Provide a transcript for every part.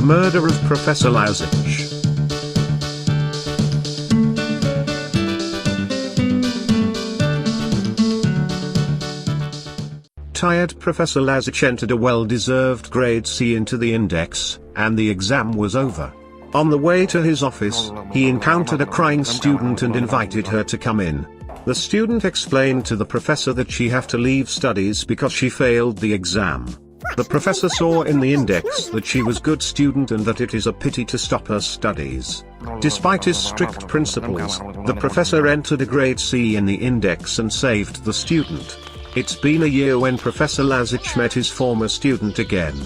The murder of Professor Lazic. Tired Professor Lazic entered a well-deserved grade C into the index, and the exam was over. On the way to his office, he encountered a crying student and invited her to come in. The student explained to the professor that she had to leave studies because she failed the exam. The professor saw in the index that she was a good student and that it is a pity to stop her studies. Despite his strict principles, the professor entered a grade C in the index and saved the student. It's been a year when Professor Lazic met his former student again.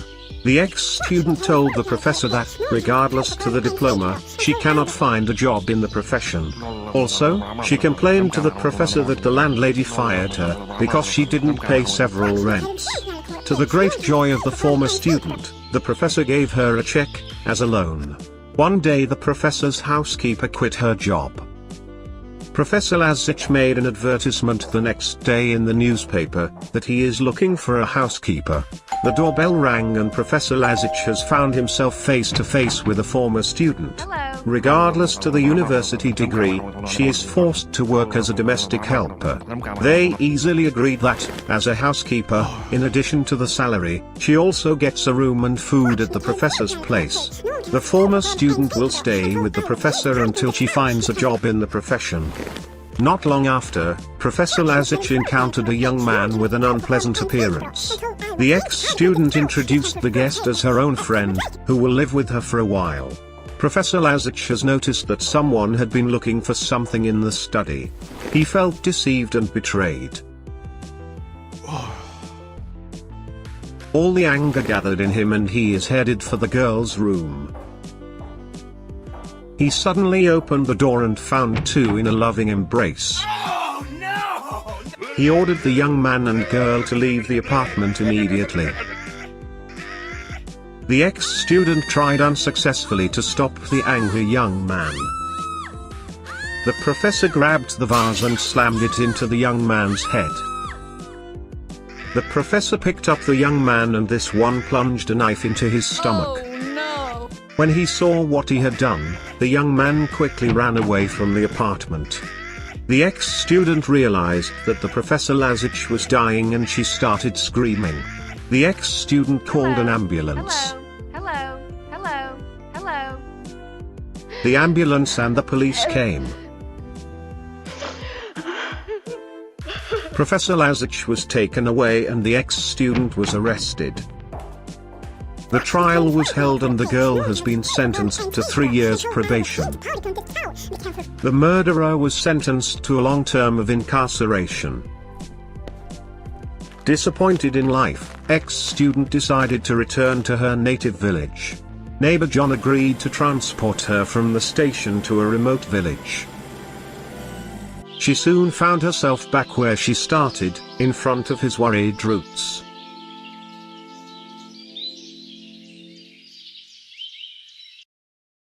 The ex-student told the professor that, regardless to the diploma, she cannot find a job in the profession. Also, she complained to the professor that the landlady fired her, because she didn't pay several rents. To the great joy of the former student, the professor gave her a check, as a loan. One day the professor's housekeeper quit her job. Professor Lazic made an advertisement the next day in the newspaper, that he is looking for a housekeeper. The doorbell rang and Professor Lazic has found himself face to face with a former student. Hello. Regardless to the university degree, she is forced to work as a domestic helper. They easily agreed that, as a housekeeper, in addition to the salary, she also gets a room and food at the professor's place. The former student will stay with the professor until she finds a job in the profession. Not long after, Professor Lazic encountered a young man with an unpleasant appearance. The ex-student introduced the guest as her own friend, who will live with her for a while. Professor Lazic has noticed that someone had been looking for something in the study. He felt deceived and betrayed. All the anger gathered in him and he is headed for the girl's room. He suddenly opened the door and found two in a loving embrace. Oh, no! He ordered the young man and girl to leave the apartment immediately. The ex-student tried unsuccessfully to stop the angry young man. The professor grabbed the vase and slammed it into the young man's head. The professor picked up the young man and this one plunged a knife into his stomach. Oh, no! When he saw what he had done, the young man quickly ran away from the apartment. The ex-student realized that the Professor Lazic was dying and she started screaming. The ex-student called an ambulance. Hello. Hello. Hello. The ambulance and the police came. Professor Lazic was taken away and the ex-student was arrested. The trial was held and the girl has been sentenced to 3 years probation. The murderer was sentenced to a long term of incarceration. Disappointed in life, ex-student decided to return to her native village. Neighbor John agreed to transport her from the station to a remote village. She soon found herself back where she started, in front of his worried roots.